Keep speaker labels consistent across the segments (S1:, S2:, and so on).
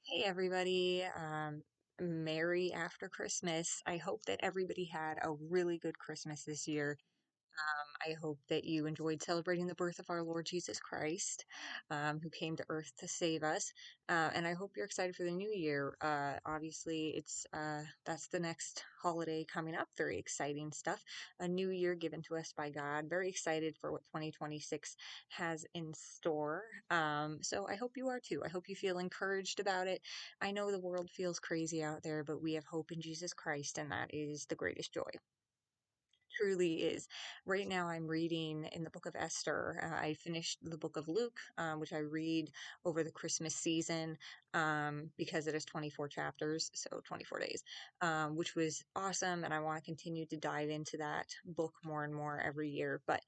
S1: Hey everybody, Merry after Christmas. I hope that everybody had a really good Christmas this year. I hope that you enjoyed celebrating the birth of our Lord Jesus Christ, who came to earth to save us. And I hope you're excited for the new year. Obviously, that's the next holiday coming up. Very exciting stuff. A new year given to us by God. Very excited for what 2026 has in store. So I hope you are too. I hope you feel encouraged about it. I know the world feels crazy out there, but we have hope in Jesus Christ, and that is the greatest joy. Truly is. Right now, I'm reading in the book of Esther. I finished the book of Luke, which I read over the Christmas season because it is 24 chapters, so 24 days, which was awesome. And I want to continue to dive into that book more and more every year. But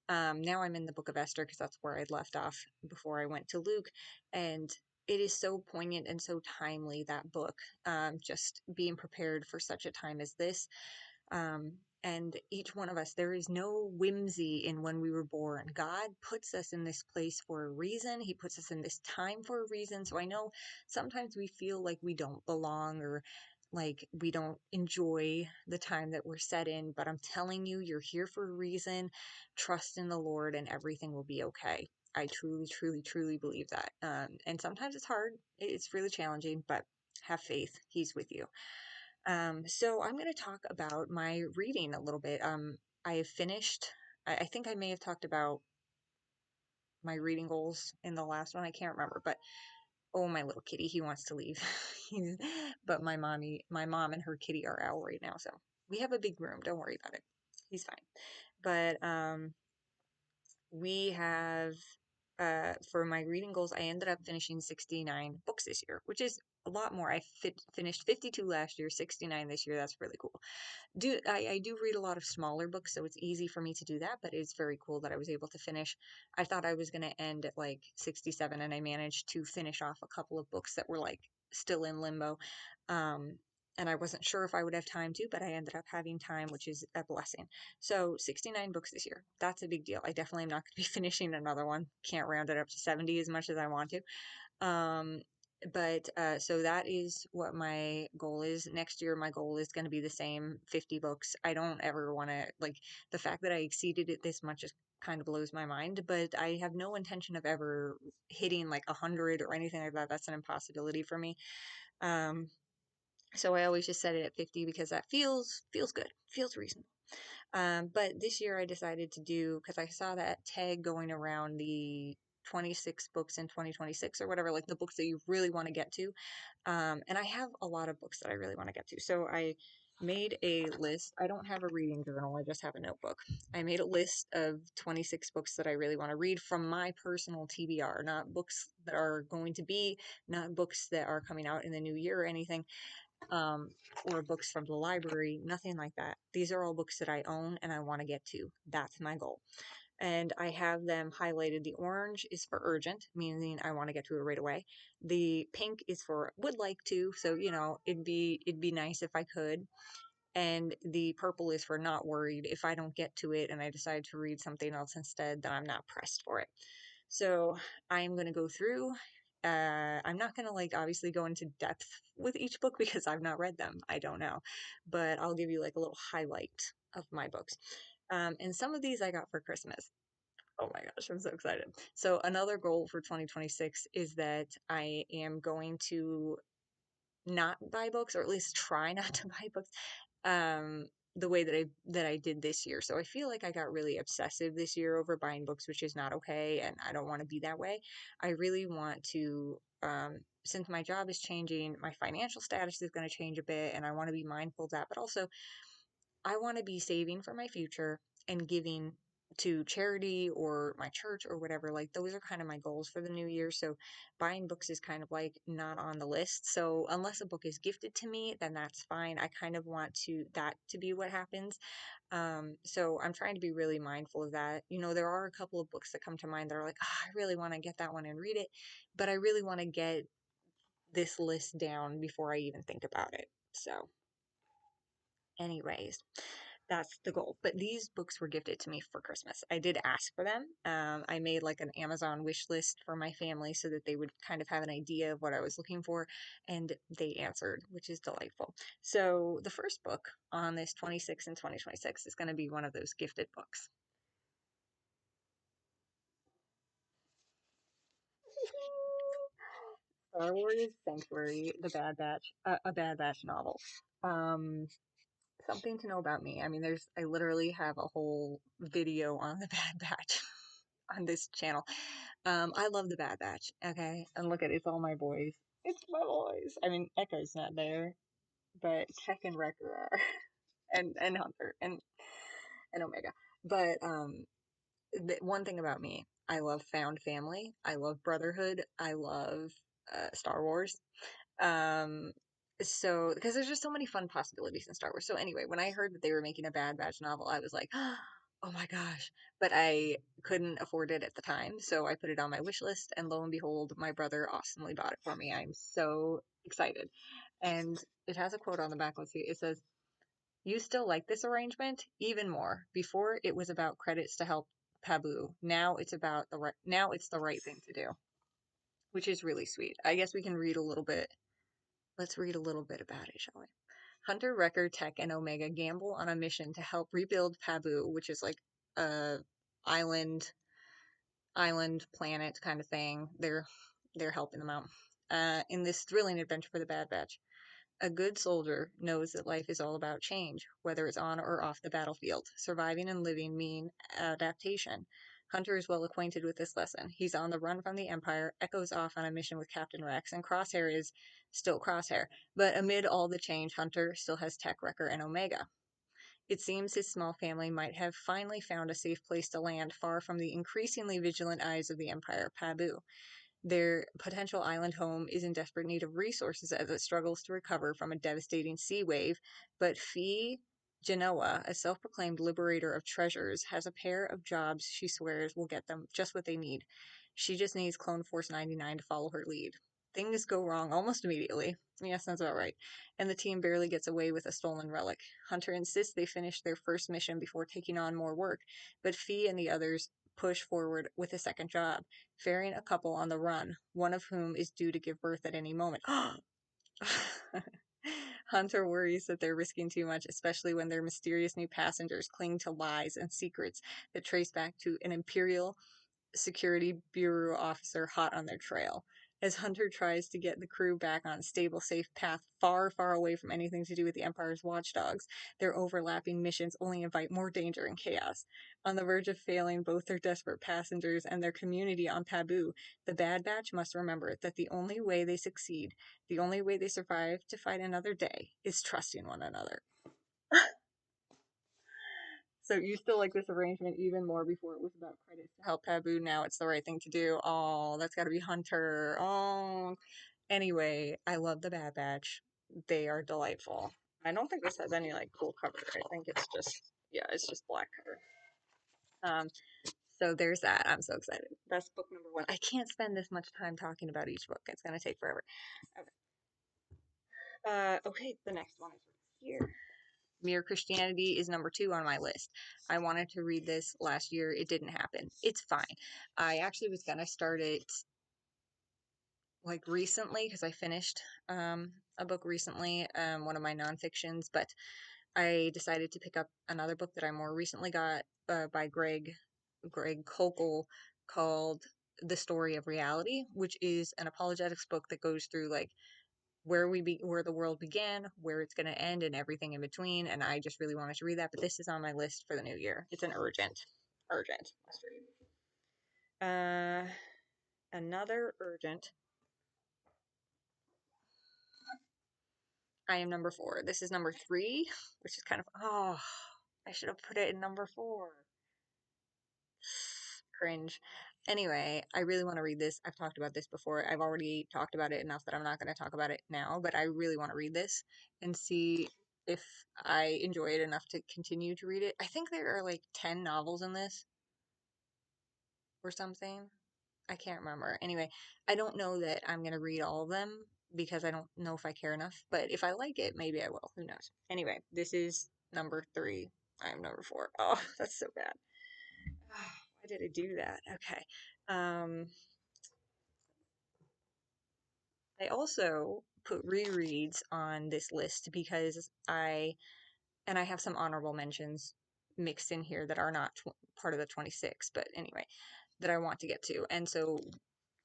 S1: now I'm in the book of Esther because that's where I left off before I went to Luke. And it is so poignant and so timely, that book, just being prepared for such a time as this. And each one of us, there is no whimsy in when we were born. God puts us in this place for a reason. He puts us in this time for a reason. So I know sometimes we feel like we don't belong or like we don't enjoy the time that we're set in, but I'm telling you, you're here for a reason. Trust in the Lord and everything will be okay. I truly, truly, truly believe that. And sometimes it's hard. It's really challenging, but have faith. He's with you. So I'm going to talk about my reading a little bit. I have finished, I think I may have talked about my reading goals in the last one. I can't remember, but oh, my little kitty, he wants to leave. But my mom and her kitty are out right now. So we have a big room. Don't worry about it. He's fine. But we have for my reading goals, I ended up finishing 69 books this year, which is a lot more. Finished 52 last year, 69 this year. That's really cool. I do read a lot of smaller books, so it's easy for me to do that, but it's very cool that I was able to finish. I thought I was going to end at like 67, and I managed to finish off a couple of books that were like still in limbo. Um, and I wasn't sure if I would have time to, but I ended up having time, which is a blessing. So 69 books this year. That's a big deal. I definitely am not going to be finishing another one. Can't round it up to 70 as much as I want to. But so that is what my goal is. Next year, my goal is going to be the same 50 books. I don't ever want to, like, the fact that I exceeded it this much just kind of blows my mind, but I have no intention of ever hitting like 100 or anything like that. That's an impossibility for me. Um, so I always just set it at 50 because that feels good, feels reasonable. But this year I decided to do, because I saw that tag going around, the 26 books in 2026 or whatever, like the books that you really want to get to. And I have a lot of books that I really want to get to. So I made a list. I don't have a reading journal, I just have a notebook. I made a list of 26 books that I really want to read from my personal TBR, not books that are going to be, not books that are coming out in the new year or anything, um, or books from the library, nothing like that. These are all books that I own and I want to get to. That's my goal. And I have them highlighted. The orange is for urgent, meaning I want to get to it right away. The pink is for would like to, so it'd be nice if I could. And the purple is for not worried. If I don't get to it and I decide to read something else instead, then I'm not pressed for it. So I'm going to go through. I'm not going to like obviously go into depth with each book because I've not read them. I don't know. But I'll give you like a little highlight of my books. And some of these I got for Christmas. Oh my gosh, I'm so excited. So another goal for 2026 is that I am going to not buy books, or at least try not to buy books, um, the way that I did this year. So I feel like I got really obsessive this year over buying books, which is not okay, and I don't want to be that way. I really want to, since my job is changing, my financial status is going to change a bit, and I want to be mindful of that. But also, I want to be saving for my future and giving to charity or my church or whatever. Like those are kind of my goals for the new year. So buying books is kind of like not on the list. So unless a book is gifted to me, then that's fine. I kind of want that to be what happens. So I'm trying to be really mindful of that. There are a couple of books that come to mind that are like, oh, I really want to get that one and read it, but I really want to get this list down before I even think about it. So anyways, That's the goal. But these books were gifted to me for Christmas. I did ask for them. I made like an Amazon wish list for my family so that they would kind of have an idea of what I was looking for, and they answered, which is delightful. So the first book on this 26 and 2026 is going to be one of those gifted books. Star Wars Sanctuary, The Bad Batch, a Bad Batch novel. Um, Something to know about me. I mean, I literally have a whole video on the Bad Batch on this channel. I love the Bad Batch, okay? And look at it, it's all my boys. It's my boys. I mean, Echo's not there, but Tech and Wrecker are, and Hunter and Omega. But the one thing about me, I love found family. I love brotherhood. I love Star Wars. Um, so because there's just so many fun possibilities in Star Wars. So anyway, when I heard that they were making a Bad Batch novel, I was like, oh my gosh. But I couldn't afford it at the time, so I put it on my wish list, and lo and behold, my brother awesomely bought it for me. I'm so excited. And it has a quote on the back. Let's see. It says, "You still like this arrangement even more. Before it was about credits to help Pabu. Now it's the right thing to do," which is really sweet. I guess we can read a little bit. Let's read a little bit about it, shall we? Hunter, Wrecker, Tech, and Omega gamble on a mission to help rebuild Pabu, which is like a island planet kind of thing. They're helping them out. In this thrilling adventure for the Bad Batch. A good soldier knows that life is all about change, whether it's on or off the battlefield. Surviving and living mean adaptation. Hunter is well acquainted with this lesson. He's on the run from the Empire, Echo's off on a mission with Captain Rex, and Crosshair is still Crosshair. But amid all the change, Hunter still has Tech, Wrecker, and Omega. It seems his small family might have finally found a safe place to land far from the increasingly vigilant eyes of the Empire, Pabu. Their potential island home is in desperate need of resources as it struggles to recover from a devastating sea wave, but Fee Genoa, a self proclaimed liberator of treasures, has a pair of jobs she swears will get them just what they need. She just needs Clone Force 99 to follow her lead. Things go wrong almost immediately. Yes, that's about right. And the team barely gets away with a stolen relic. Hunter insists they finish their first mission before taking on more work, but Fee and the others push forward with a second job, ferrying a couple on the run, one of whom is due to give birth at any moment. Hunter worries that they're risking too much, especially when their mysterious new passengers cling to lies and secrets that trace back to an Imperial Security Bureau officer hot on their trail. As Hunter tries to get the crew back on a stable, safe path far, far away from anything to do with the Empire's watchdogs, their overlapping missions only invite more danger and chaos. On the verge of failing both their desperate passengers and their community on Pabu, the Bad Batch must remember that the only way they succeed, the only way they survive to fight another day, is trusting one another. So you still like this arrangement even more before it was about credits to help Pabu. Now it's the right thing to do. Oh, that's got to be Hunter. Oh, anyway, I love the Bad Batch. They are delightful. I don't think this has any like cool cover. I think it's just it's just black cover. Um, so there's that. I'm so excited. That's book number one. I can't spend this much time talking about each book. It's gonna take forever. Okay, the next one is right here. Mere Christianity is number two on my list. I wanted to read this last year. It didn't happen. It's fine. I actually was gonna start it like recently because I finished a book recently, one of my nonfictions, but I decided to pick up another book that I more recently got by Greg Kokel called The Story of Reality, which is an apologetics book that goes through like where the world began, where it's going to end, and everything in between. And I just really wanted to read that, but this is on my list for the new year. It's an urgent must read. Another urgent. I am number four. This is number three, which is kind of I should have put it in number four. Cringe. Anyway, I really want to read this. I've talked about this before. I've already talked about it enough that I'm not going to talk about it now, but I really want to read this and see if I enjoy it enough to continue to read it. I think there are like 10 novels in this or something. I can't remember. Anyway, I don't know that I'm going to read all of them because I don't know if I care enough, but if I like it, maybe I will. Who knows? Anyway, this is number three. I am number four. Oh, that's so bad. Why did I do that? Okay. Um, I also put rereads on this list because I have some honorable mentions mixed in here that are not part of the 26, but anyway, that I want to get to. And so,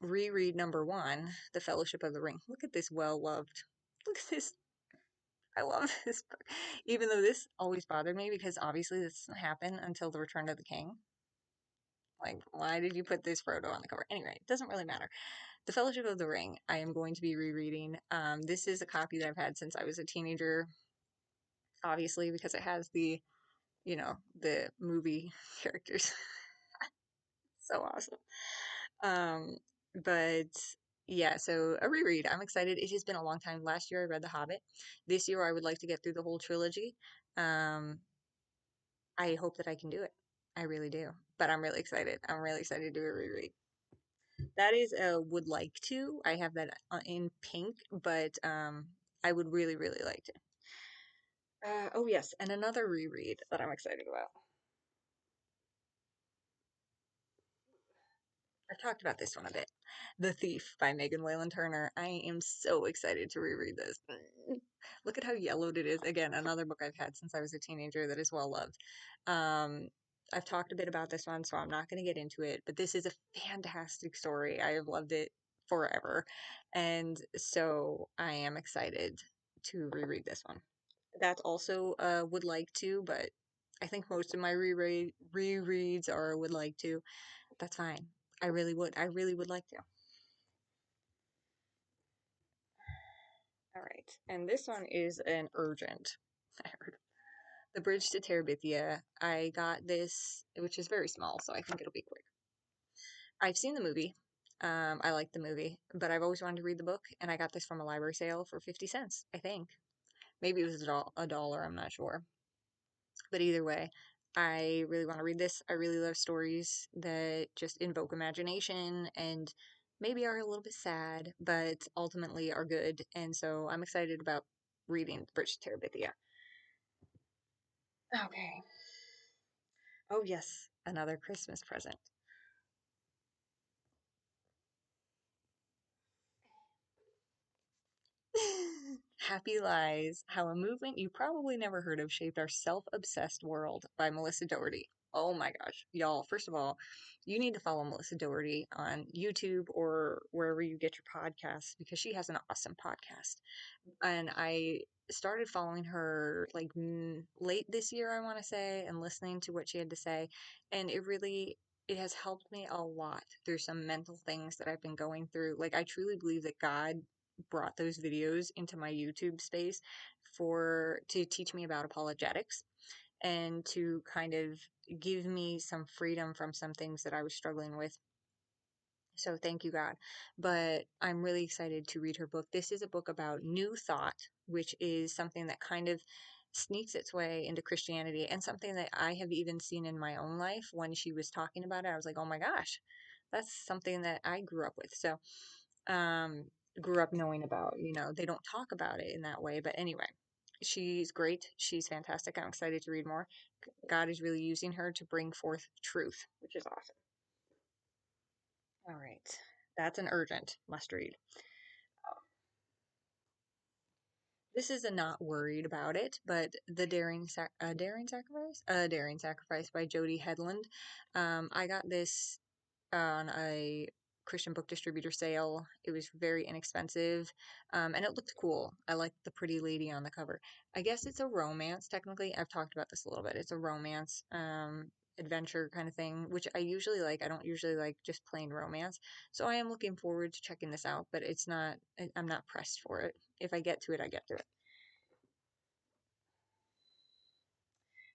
S1: reread number one, The Fellowship of the Ring. Look at this well loved. Look at this. I love this book. Even though this always bothered me because obviously this doesn't happen until The Return of the King. Like, why did you put this Frodo on the cover? Anyway, it doesn't really matter. The Fellowship of the Ring, I am going to be rereading. This is a copy that I've had since I was a teenager, obviously, because it has the movie characters. So awesome. Um, but yeah, so a reread. I'm excited. It has been a long time. Last year I read The Hobbit. This year I would like to get through the whole trilogy. Um, I hope that I can do it. I really do. But I'm really excited. I'm really excited to do a reread. That is a would like to. I have that in pink, but I would really, really like to. Oh yes, and another reread that I'm excited about. I've talked about this one a bit. The Thief by Megan Whalen Turner. I am so excited to reread this. Look at how yellowed it is. Again, another book I've had since I was a teenager that is well loved. Um, I've talked a bit about this one, so I'm not going to get into it, but this is a fantastic story. I have loved it forever. And so I am excited to reread this one. That's also would like to, but I think most of my rereads are would like to. That's fine. I really would. I really would like to. All right. And this one is an urgent. I heard. The Bridge to Terabithia. I got this, which is very small, so I think it'll be quick. I've seen the movie. I like the movie, but I've always wanted to read the book, and I got this from a library sale for 50 cents, I think. Maybe it was a dollar, I'm not sure. But either way, I really want to read this. I really love stories that just invoke imagination and maybe are a little bit sad, but ultimately are good. And so I'm excited about reading Bridge to Terabithia. Okay. Oh, yes, another Christmas present. Happy Lies How a Movement You Probably Never Heard of Shaped Our Self Obsessed World by Melissa Doherty. Oh my gosh. Y'all, first of all, you need to follow Melissa Doherty on YouTube or wherever you get your podcasts because she has an awesome podcast. And I started following her like late this year, I want to say, and listening to what she had to say. And it has helped me a lot through some mental things that I've been going through. Like, I truly believe that God brought those videos into my YouTube space to teach me about apologetics and to kind of give me some freedom from some things that I was struggling with. So thank you, God. But I'm really excited to read her book. This is a book about New Thought, which is something that kind of sneaks its way into Christianity and something that I have even seen in my own life. When she was talking about it, I was like, oh my gosh, that's something that I grew up with. So, um, grew up knowing about, they don't talk about it in that way. But anyway, she's great. She's fantastic. I'm excited to read more. God is really using her to bring forth truth, which is awesome. All right. That's an urgent must read. This is a not worried about it, but Daring Sacrifice by Jody Headland. I got this on a Christian book distributor sale. It was very inexpensive, and it looked cool. I liked the pretty lady on the cover. I guess it's a romance, technically. I've talked about this a little bit. It's a romance, adventure kind of thing, which I usually like. I don't usually like just plain romance. So I am looking forward to checking this out, but I'm not pressed for it. If I get to it, I get to it.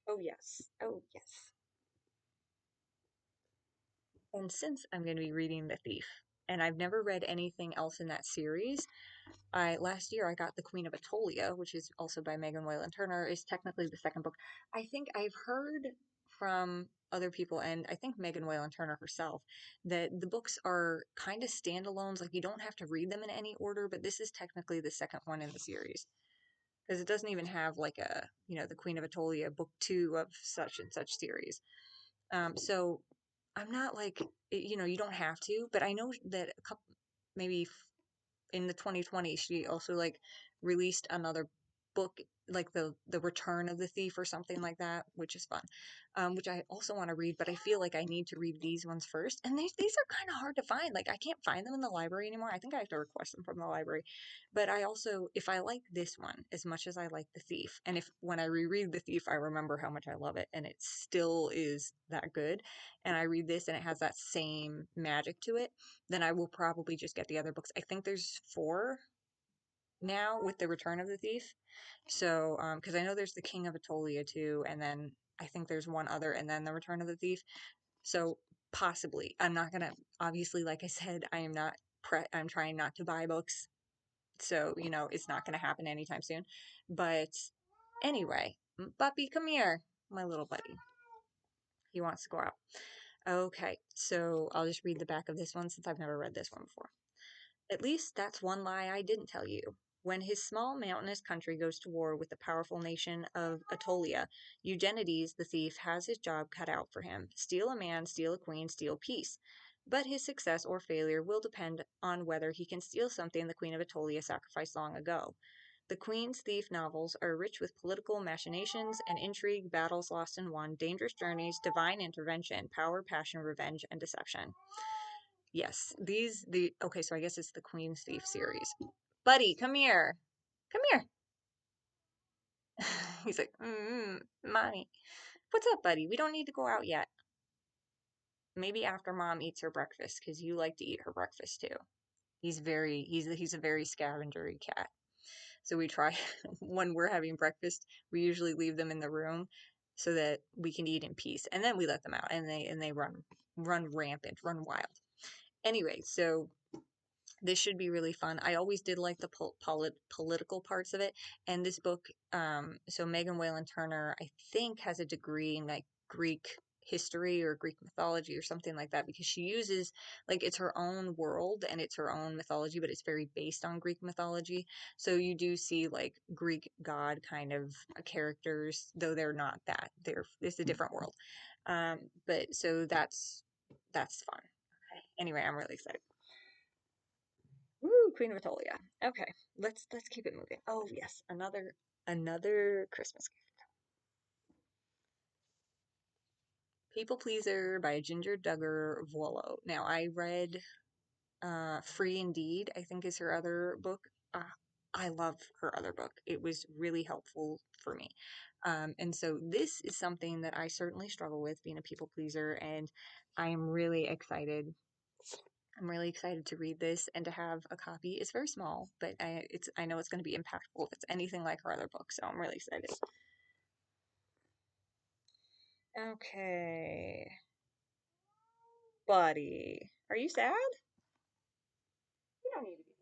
S1: Oh, yes. Oh, yes. And since I'm going to be reading The Thief, and I've never read anything else in that series, last year I got The Queen of Atolia, which is also by Megan Whalen Turner, is technically the second book. I think I've heard from other people, and I think Megan Whalen Turner herself, that the books are kind of standalones. Like, you don't have to read them in any order, but this is technically the second one in the series. because it doesn't even have like the Queen of Atolia book 2 of such and such series. So I'm not like, you don't have to, but I know that a couple, maybe in the 2020s, she also like released another book, like the Return of the Thief or something like that, which is fun, which I also want to read, but I feel like I need to read these ones first, and these are kind of hard to find. Like I can't find them in the library anymore. I think I have to request them from the library. But I also, if I like this one as much as I like The Thief, and if when I reread The Thief I remember how much I love it and it still is that good, and I read this and it has that same magic to it, then I will probably just get the other books. I think there's 4 now with the Return of the Thief. So, because I know there's the King of Atolia too, and then I think there's one other, and then the Return of the Thief. So possibly, I'm not gonna. Obviously, like I said, I am not. I'm trying not to buy books, so it's not gonna happen anytime soon. But anyway, Buppy, come here, my little buddy. He wants to go out. Okay, so I'll just read the back of this one since I've never read this one before. At least that's one lie I didn't tell you. When his small mountainous country goes to war with the powerful nation of Atolia, Eugenides the thief has his job cut out for him. Steal a man, steal a queen, steal peace. But his success or failure will depend on whether he can steal something the Queen of Atolia sacrificed long ago. The Queen's Thief novels are rich with political machinations and intrigue, battles lost and won, dangerous journeys, divine intervention, power, passion, revenge, and deception. Yes, okay, so I guess it's the Queen's Thief series. Buddy, come here. Come here. He's like, mommy. What's up, buddy? We don't need to go out yet. Maybe after mom eats her breakfast, because you like to eat her breakfast too. He's a very scavengery cat. So we try when we're having breakfast, we usually leave them in the room so that we can eat in peace, and then we let them out, and they run rampant, run wild. Anyway, so this should be really fun. I always did like the political parts of it, and this book. So Megan Whalen Turner, I think, has a degree in like Greek history or Greek mythology or something like that, because she uses like it's her own world and it's her own mythology, but it's very based on Greek mythology. So you do see like Greek god kind of characters, though they're not that. It's a different world. But so that's fun. Okay. Anyway, I'm really excited. Woo, Queen of Atolia. Okay, let's keep it moving. Oh yes, another Christmas gift. People Pleaser by Ginger Duggar Vuolo. Now I read Free Indeed, I think is her other book. I love her other book. It was really helpful for me. And so this is something that I certainly struggle with, being a people pleaser, and I am really excited. I'm really excited to read this and to have a copy. It's very small, but I know it's going to be impactful if it's anything like her other book, so I'm really excited. Okay. Buddy. Are you sad? You don't need to be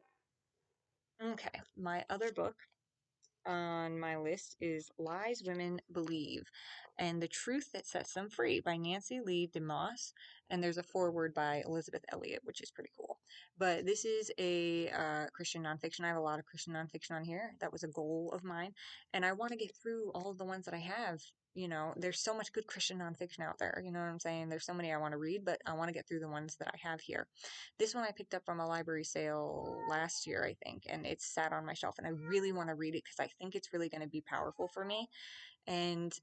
S1: sad. Okay. My other book on my list is Lies Women Believe and the Truth That Sets Them Free by Nancy Lee DeMoss. And there's a foreword by Elizabeth Elliot, which is pretty cool. But this is a Christian nonfiction. I have a lot of Christian nonfiction on here. That was a goal of mine. And I want to get through all of the ones that I have. There's so much good Christian nonfiction out there. You know what I'm saying? There's so many I want to read, but I want to get through the ones that I have here. This one I picked up from a library sale last year, I think, and it's sat on my shelf, and I really want to read it because I think it's really going to be powerful for me. And,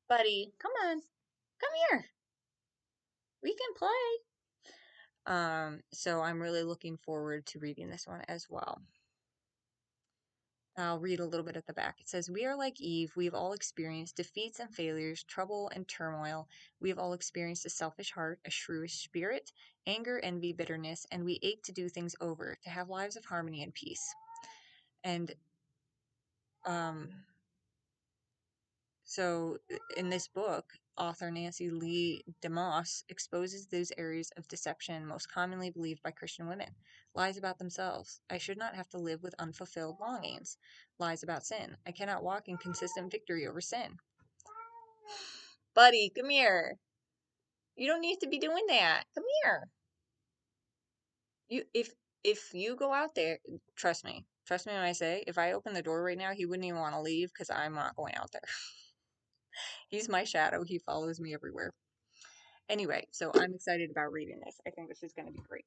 S1: buddy, come on, come here. We can play. So I'm really looking forward to reading this one as well. I'll read a little bit at the back. It says, "We are like Eve. We have all experienced defeats and failures, trouble and turmoil. We have all experienced a selfish heart, a shrewish spirit, anger, envy, bitterness, and we ache to do things over, to have lives of harmony and peace." And um, so in this book, author Nancy Lee DeMoss exposes those areas of deception most commonly believed by Christian women. Lies about themselves. I should not have to live with unfulfilled longings. Lies about sin. I cannot walk in consistent victory over sin. Buddy, come here. You don't need to be doing that. Come here. If you go out there, trust me. Trust me when I say, if I open the door right now, he wouldn't even want to leave because I'm not going out there. He's my shadow. He follows me everywhere. Anyway, so I'm excited about reading this. I think this is going to be great.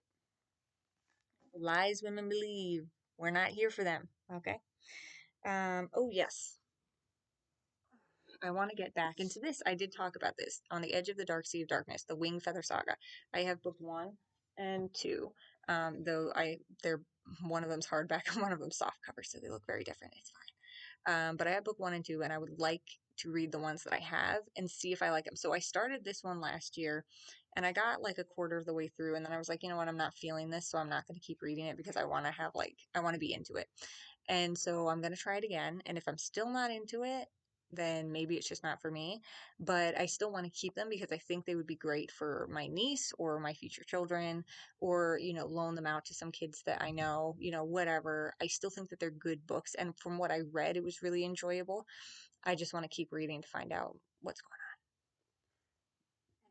S1: Lies women believe. We're not here for them. Okay. Oh yes. I want to get back into this. I did talk about this on the Edge of the Dark Sea of Darkness, the Wing Feather Saga. I have book one and two. Though they're one of them's hardback and one of them's softcover, so they look very different. It's fine. But I have book one and two, and I would like to read the ones that I have and see if I like them. So I started this one last year, and I got like a quarter of the way through, and then I was like, you know what, I'm not feeling this, so I'm not going to keep reading it because I want to have I want to be into it. And so I'm going to try it again. And if I'm still not into it, then maybe it's just not for me. But I still want to keep them because I think they would be great for my niece or my future children, or, loan them out to some kids that I know, whatever. I still think that they're good books. And from what I read, it was really enjoyable. I just want to keep reading to find out what's going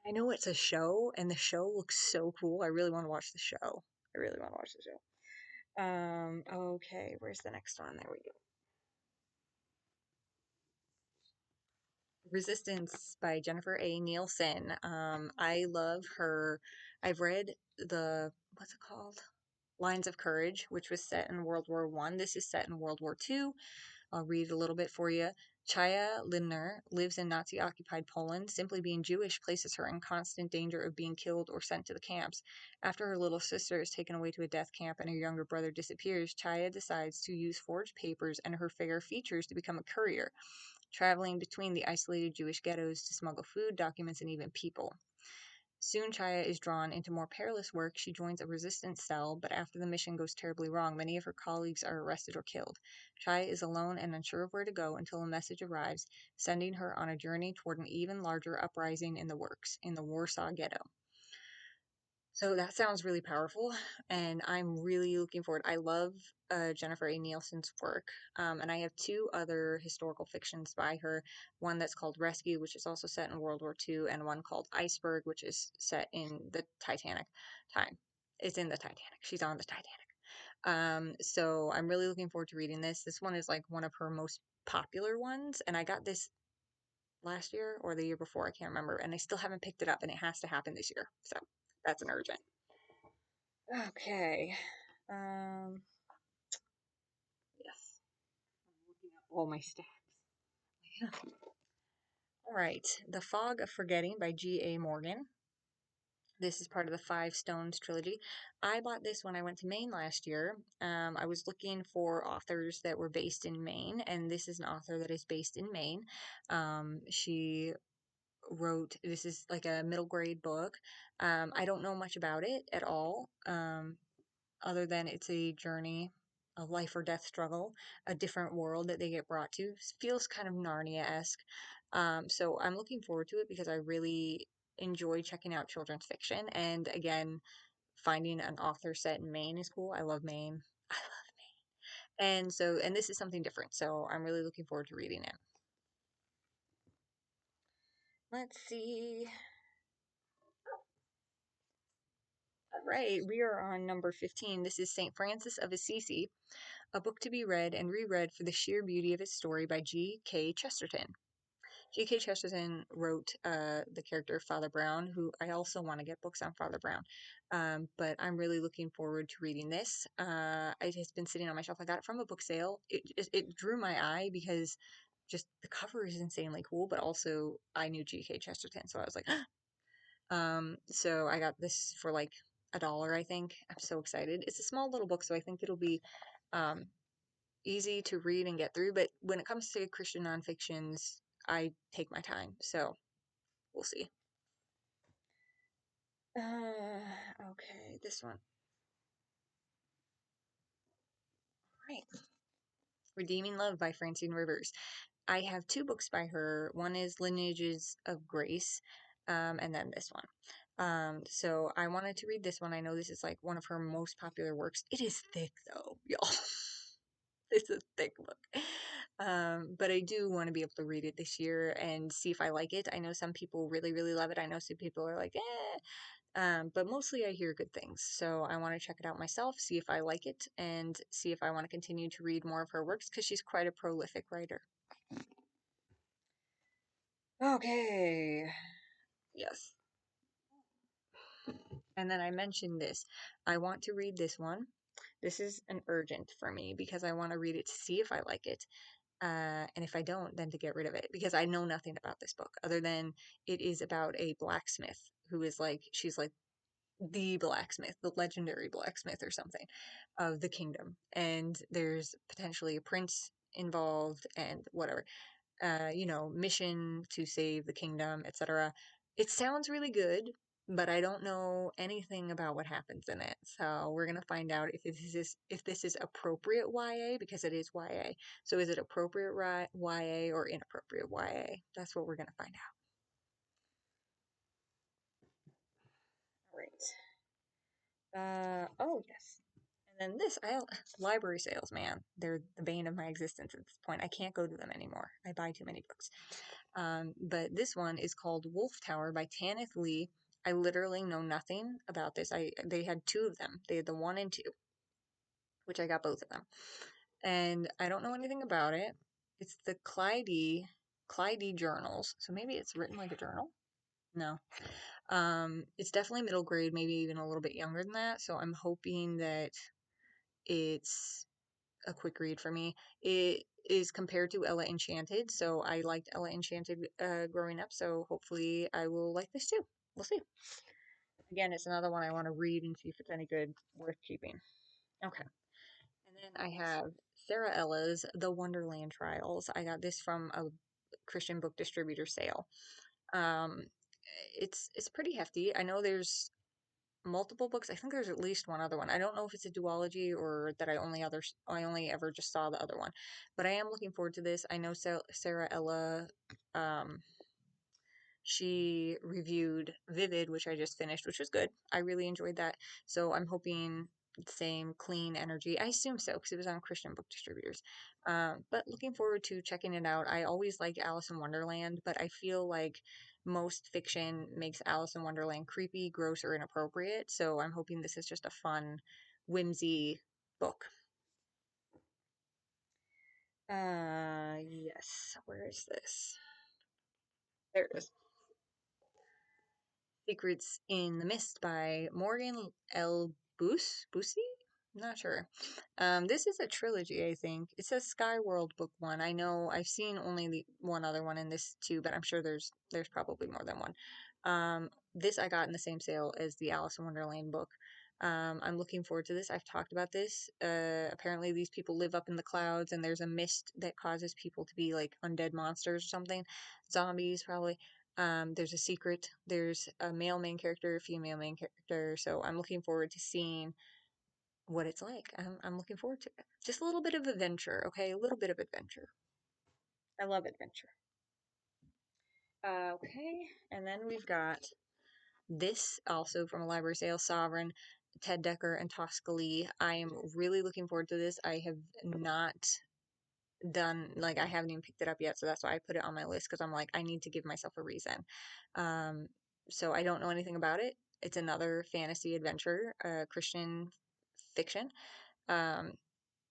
S1: on. I know it's a show, and the show looks so cool. I really want to watch the show. I really want to watch the show. Okay, where's the next one? There we go. Resistance by Jennifer A. Nielsen. I love her. I've read what's it called? Lines of Courage, which was set in World War One. This is set in World War Two. I'll read a little bit for you. Chaya Lindner lives in Nazi-occupied Poland. Simply being Jewish places her in constant danger of being killed or sent to the camps. After her little sister is taken away to a death camp and her younger brother disappears, Chaya decides to use forged papers and her fair features to become a courier, traveling between the isolated Jewish ghettos to smuggle food, documents, and even people. Soon Chaya is drawn into more perilous work. She joins a resistance cell, but after the mission goes terribly wrong, many of her colleagues are arrested or killed. Chaya is alone and unsure of where to go until a message arrives, sending her on a journey toward an even larger uprising in the works, in the Warsaw Ghetto. So that sounds really powerful, and I'm really looking forward. I love Jennifer A. Nielsen's work, and I have two other historical fictions by her. One that's called Rescue, which is also set in World War II, and one called Iceberg, which is set in the Titanic time. It's in the Titanic. She's on the Titanic. So I'm really looking forward to reading this. This one is like one of her most popular ones, and I got this last year or the year before, I can't remember, and I still haven't picked it up, and it has to happen this year. So that's an urgent. Okay. Um, yes. I'm looking up all my stats. Yeah. All right. The Fog of Forgetting by G.A. Morgan. This is part of the Five Stones trilogy. I bought this when I went to Maine last year. I was looking for authors that were based in Maine, and this is an author that is based in Maine. She wrote, this is like a middle grade book. I don't know much about it at all. Other than it's a journey, a life or death struggle, a different world that they get brought to. It feels kind of Narnia-esque. So I'm looking forward to it because I really enjoy checking out children's fiction. And again, finding an author set in Maine is cool. I love Maine. I love Maine. And this is something different. So I'm really looking forward to reading it. Let's see. All right, we are on number 15. This is St. Francis of Assisi, a book to be read and reread for the sheer beauty of its story by G.K. Chesterton. G.K. Chesterton wrote the character Father Brown, who I also want to get books on Father Brown. But I'm really looking forward to reading this. It has been sitting on my shelf. I got it from a book sale. It drew my eye because just the cover is insanely cool, but also I knew G.K. Chesterton, so I was like, so I got this for like $1, I think. I'm so excited. It's a small little book, so I think it'll be um, easy to read and get through. But when it comes to Christian nonfictions, I take my time. So we'll see. Okay, this one. All right. Redeeming Love by Francine Rivers. I have two books by her. One is Lineages of Grace, and then this one. So I wanted to read this one. I know this is like one of her most popular works. It is thick though, y'all. It's a thick book. But I do want to be able to read it this year and see if I like it. I know some people really, really love it. I know some people are like, eh. But mostly I hear good things, so I want to check it out myself, see if I like it, and see if I want to continue to read more of her works because she's quite a prolific writer. Okay. Yes. And then I mentioned this. I want to read this one. This is an urgent for me because I want to read it to see if I like it. And if I don't, then to get rid of it because I know nothing about this book other than it is about a blacksmith who is like, she's like the blacksmith, the legendary blacksmith or something of the kingdom. And there's potentially a prince involved and whatever, mission to save the kingdom, etc. It sounds really good, but I don't know anything about what happens in it. So we're gonna find out if this is appropriate YA because it is YA. So is it appropriate YA or inappropriate YA? That's what we're gonna find out. All right. Oh yes. And then library sales, man, they're the bane of my existence at this point. I can't go to them anymore. I buy too many books. But this one is called Wolf Tower by Tanith Lee. I literally know nothing about this. They had two of them. They had the one and two, which I got both of them. And I don't know anything about it. It's the Clyde journals. So maybe it's written like a journal. No. It's definitely middle grade, maybe even a little bit younger than that. So I'm hoping that it's a quick read for me. It is compared to Ella Enchanted, so I liked Ella Enchanted growing up, so hopefully I will like this too. We'll see. Again, it's another one I want to read and see if it's any good, worth keeping. Okay. And then I have Sarah Ella's The Wonderland Trials. I got this from a Christian book distributor sale. Um, it's pretty hefty. I know there's multiple books. I think there's at least one other one. I don't know if it's a duology or that I only ever just saw the other one. But I am looking forward to this. I know Sarah Ella um she reviewed Vivid, which I just finished, which was good. I really enjoyed that. So I'm hoping the same clean energy. I assume so because it was on Christian book distributors. But looking forward to checking it out. I always liked Alice in Wonderland, but I feel like most fiction makes Alice in Wonderland creepy, gross, or inappropriate. So I'm hoping this is just a fun, whimsy book. Yes. Where is this? There it is. Secrets in the Mist by Morgan L. Boosie? Not sure. This is a trilogy, I think. It says Skyworld Book One. I know I've seen only the one other one in this too, but I'm sure there's probably more than one. This I got in the same sale as the Alice in Wonderland book. I'm looking forward to this. I've talked about this. Apparently these people live up in the clouds, and there's a mist that causes people to be like undead monsters or something, zombies probably. There's a secret. There's a male main character, a female main character. So I'm looking forward to seeing what it's like. I'm looking forward to it. Just a little bit of adventure, okay? A little bit of adventure. I love adventure. Okay, and then we've got this also from a library sale, Sovereign, Ted Dekker, and Tosca Lee. I am really looking forward to this. I have not I haven't even picked it up yet, so that's why I put it on my list because I'm like, I need to give myself a reason. Um, so I don't know anything about it. It's another fantasy adventure, Christian fiction. Um,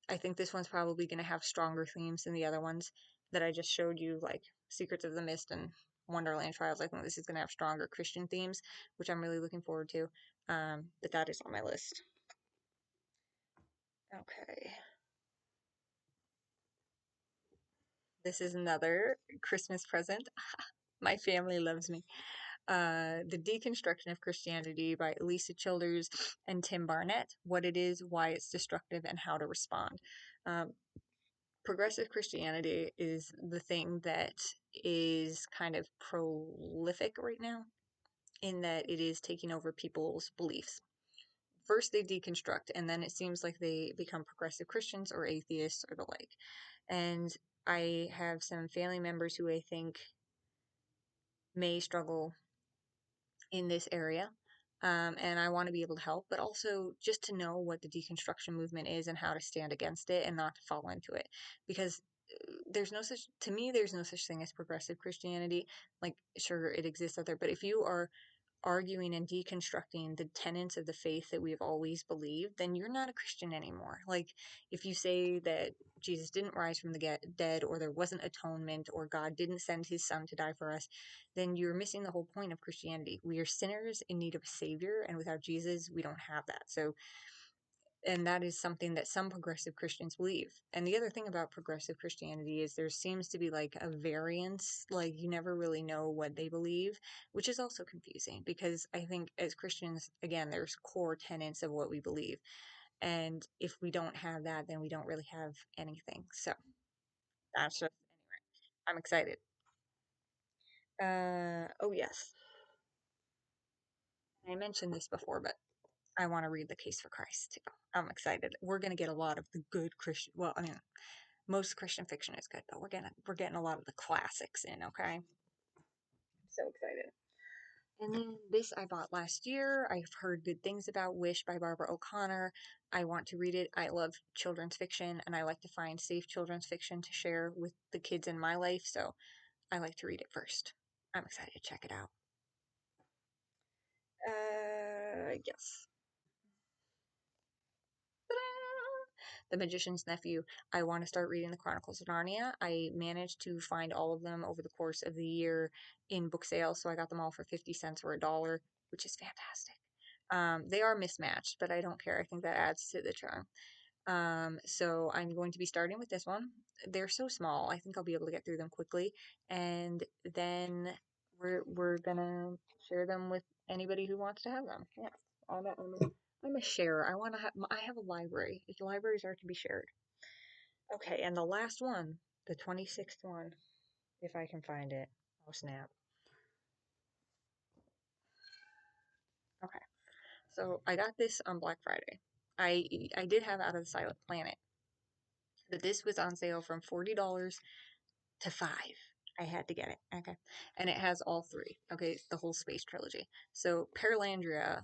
S1: I think this one's probably going to have stronger themes than the other ones that I just showed you, like Secrets of the Mist and Wonderland Trials. I think this is going to have stronger Christian themes, which I'm really looking forward to. But that is on my list. Okay. This is another Christmas present. My family loves me. The Deconstruction of Christianity by Elisa Childers and Tim Barnett. What it is, why it's destructive, and how to respond. Um, Progressive Christianity is the thing that is kind of prolific right now in that it is taking over people's beliefs. First, they deconstruct, and then it seems like they become progressive Christians or atheists or the like. And I have some family members who I think may struggle in this area. And I want to be able to help, but also just to know what the deconstruction movement is and how to stand against it and not to fall into it. Because to me, there's no such thing as progressive Christianity. Like, sure, it exists out there, but if you are arguing and deconstructing the tenets of the faith that we've always believed, then you're not a Christian anymore. Like, if you say that Jesus didn't rise from the dead, or there wasn't atonement, or God didn't send his son to die for us, then you're missing the whole point of Christianity. We are sinners in need of a savior, and without Jesus, we don't have that. So, and that is something that some progressive Christians believe. And the other thing about progressive Christianity is there seems to be like a variance, like you never really know what they believe, which is also confusing because I think as Christians, again, there's core tenets of what we believe. And if we don't have that, then we don't really have anything. So that's just, anyway, I'm excited. Oh yes, I mentioned this before, but I want to read The Case for Christ too. I'm excited. We're gonna get a lot of the good Christian. Well, I mean, most Christian fiction is good, but we're getting a lot of the classics in. Okay, I'm so excited. And then this I bought last year. I've heard good things about Wish by Barbara O'Connor. I want to read it. I love children's fiction, and I like to find safe children's fiction to share with the kids in my life. So I like to read it first. I'm excited to check it out. Yes. The Magician's Nephew. I want to start reading the Chronicles of Narnia. I managed to find all of them over the course of the year in book sales, so I got them all for 50 cents or $1, which is fantastic. They are mismatched, but I don't care. I think that adds to the charm. So I'm going to be starting with this one. They're so small. I think I'll be able to get through them quickly, and then we're gonna share them with anybody who wants to have them. Yeah, I'm a sharer. I have a library. If libraries are to be shared. Okay, and the last one, the 26th one, if I can find it. Oh snap. Okay. So I got this on Black Friday. I did have Out of the Silent Planet, but this was on sale from $40 to 5. I had to get it. Okay. And it has all three. Okay, it's the whole space trilogy. So Paralandra,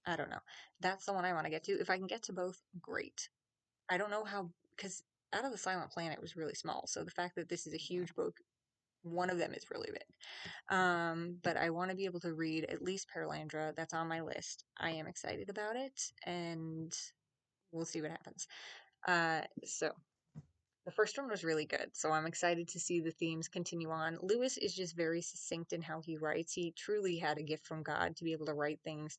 S1: I don't know. That's the one I want to get to. If I can get to both, great. I don't know how, because Out of the Silent Planet was really small. So the fact that this is a huge book, one of them is really big. But I want to be able to read at least Paralandra. That's on my list. I am excited about it, and we'll see what happens. So the first one was really good, so I'm excited to see the themes continue on. Lewis is just very succinct in how he writes. He truly had a gift from God to be able to write things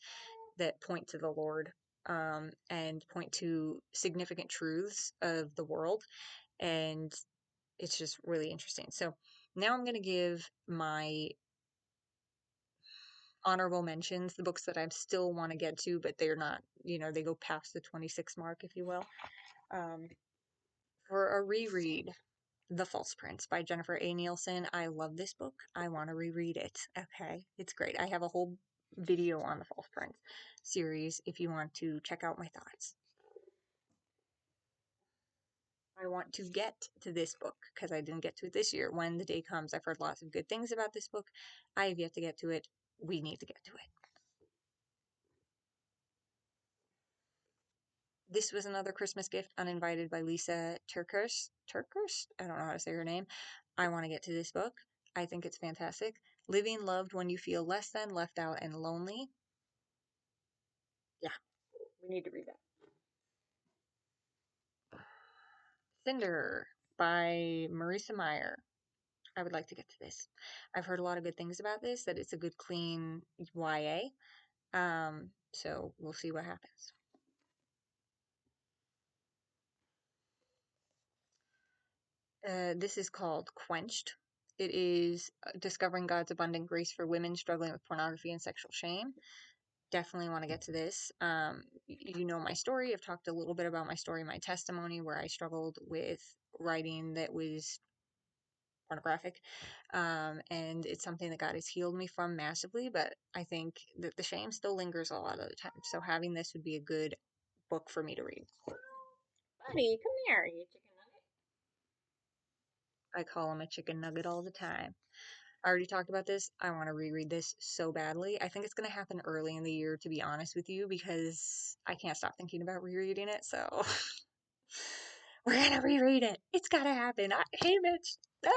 S1: that point to the Lord, and point to significant truths of the world. And it's just really interesting. So now I'm going to give my honorable mentions, the books that I still want to get to, but they're not, they go past the 26 mark, if you will. Um, for a reread, The False Prince by Jennifer A. Nielsen. I love this book. I want to reread it. Okay, it's great. I have a whole video on the False Prince series if you want to check out my thoughts. I want to get to this book because I didn't get to it this year. When the day comes, I've heard lots of good things about this book. I have yet to get to it. We need to get to it. This was another Christmas gift, Uninvited by Lisa TerKeurst. TerKeurst? I don't know how to say her name. I want to get to this book. I think it's fantastic. Living Loved When You Feel Less Than, Left Out, and Lonely. Yeah, we need to read that. Cinder by Marissa Meyer. I would like to get to this. I've heard a lot of good things about this, that it's a good, clean YA. So we'll see what happens. This is called Quenched. It is discovering God's abundant grace for women struggling with pornography and sexual shame. Definitely want to get to this. You know my story. I've talked a little bit about my story, my testimony, where I struggled with writing that was pornographic. And it's something that God has healed me from massively, but I think that the shame still lingers a lot of the time. So having this would be a good book for me to read. Buddy, come here, you chicken nugget. I call him a chicken nugget all the time. I already talked about this. I want to reread this so badly. I think it's going to happen early in the year, to be honest with you, because I can't stop thinking about rereading it. So we're going to reread it. It's got to happen. Hey, Mitch. No.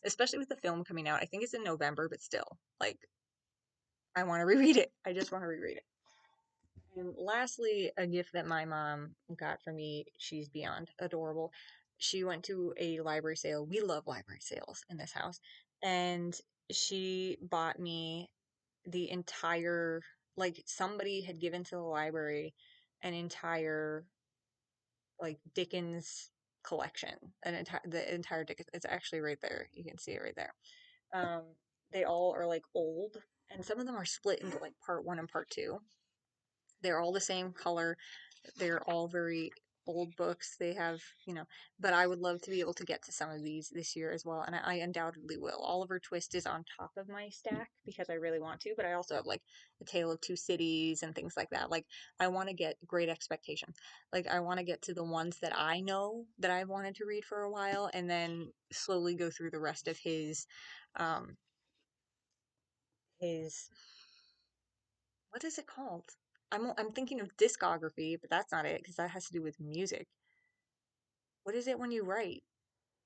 S1: Especially with the film coming out. I think it's in November, but still, like, I want to reread it. I just want to reread it. And lastly, a gift that my mom got for me, she's beyond adorable. She went to a library sale. We love library sales in this house. And she bought me the entire, like, somebody had given to the library an entire, like, Dickens collection. The entire Dickens. It's actually right there. You can see it right there. Um, they all are like old, and some of them are split into like part one and part two. They're all the same color. They're all very old books. They have, but I would love to be able to get to some of these this year as well, and I undoubtedly will. Oliver Twist is on top of my stack because I really want to, but I also have like A Tale of Two Cities and things like that. Like, I want to get Great Expectations. Like, I want to get to the ones that I know that I've wanted to read for a while, and then slowly go through the rest of um, his what is it called? I'm thinking of discography, but that's not it because that has to do with music. What is it when you write?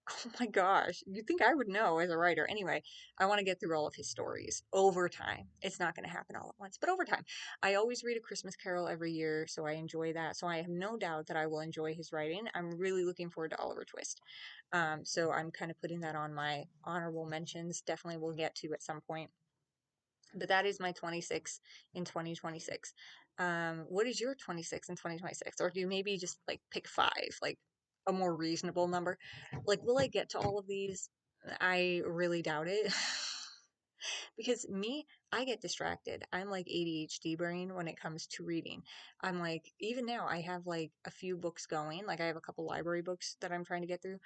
S1: Oh my gosh, you think I would know as a writer. Anyway, I want to get through all of his stories over time. It's not going to happen all at once, but over time. I always read A Christmas Carol every year, so I enjoy that. So I have no doubt that I will enjoy his writing. I'm really looking forward to Oliver Twist. So I'm kind of putting that on my honorable mentions. Definitely will get to at some point. But that is my 26 in 2026. What is your 26 in 2026? Or do you maybe just like pick five, like a more reasonable number? Like, will I get to all of these? I really doubt it. Because me, I get distracted. I'm like ADHD brain when it comes to reading. I'm like, even now, I have like a few books going. Like, I have a couple library books that I'm trying to get through.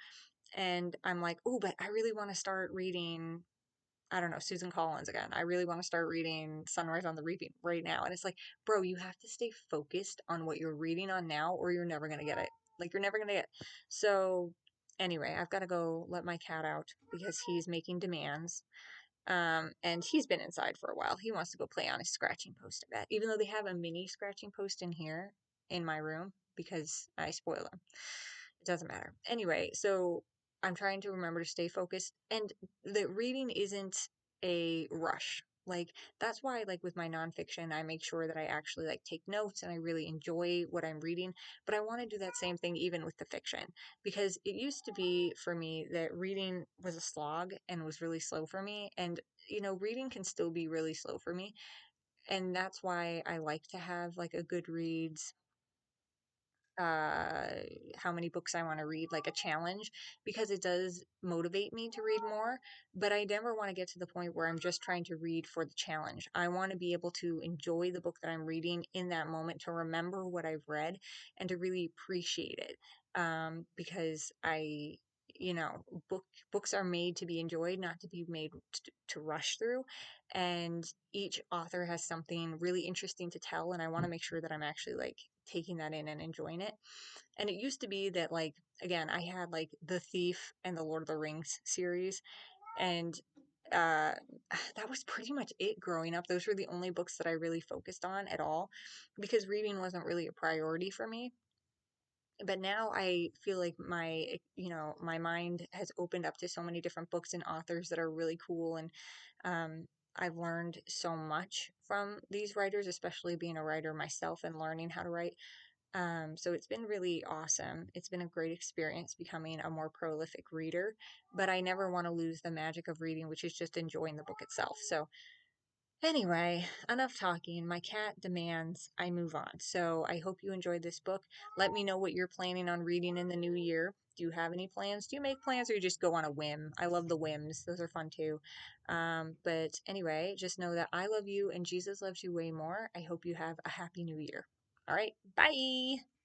S1: And I'm like, oh, but I really want to start reading, I don't know, Susan Collins again. I really want to start reading Sunrise on the Reaping right now. And it's like, bro, you have to stay focused on what you're reading on now, or you're never going to get it. Like, you're never going to get it. So, anyway, I've got to go let my cat out because he's making demands. And he's been inside for a while. He wants to go play on his scratching post, I bet. Even though they have a mini scratching post in here in my room because I spoil him. It doesn't matter. Anyway, so I'm trying to remember to stay focused. And the reading isn't a rush. Like, that's why, like, with my nonfiction, I make sure that I actually like take notes and I really enjoy what I'm reading. But I want to do that same thing even with the fiction because it used to be for me that reading was a slog and was really slow for me. And, reading can still be really slow for me. And that's why I like to have like a Goodreads, uh how many books I want to read, like a challenge, because it does motivate me to read more. But I never want to get to the point where I'm just trying to read for the challenge. I want to be able to enjoy the book that I'm reading in that moment, to remember what I've read and to really appreciate it. Because you know books are made to be enjoyed, not to be made to rush through. And each author has something really interesting to tell, and I want to make sure that I'm actually like taking that in and enjoying it. And it used to be that, like, again, I had like The Thief and the Lord of the Rings series, and uh that was pretty much it growing up. Those were the only books that I really focused on at all because reading wasn't really a priority for me. But now I feel like my mind has opened up to so many different books and authors that are really cool. And um I've learned so much from these writers, especially being a writer myself and learning how to write. So it's been really awesome. It's been a great experience becoming a more prolific reader, but I never want to lose the magic of reading, which is just enjoying the book itself. So, anyway, enough talking. My cat demands I move on. So, I hope you enjoyed this book. Let me know what you're planning on reading in the new year. Do you have any plans? Do you make plans or you just go on a whim? I love the whims, those are fun too. But anyway, just know that I love you and Jesus loves you way more. I hope you have a happy new year. All right, bye.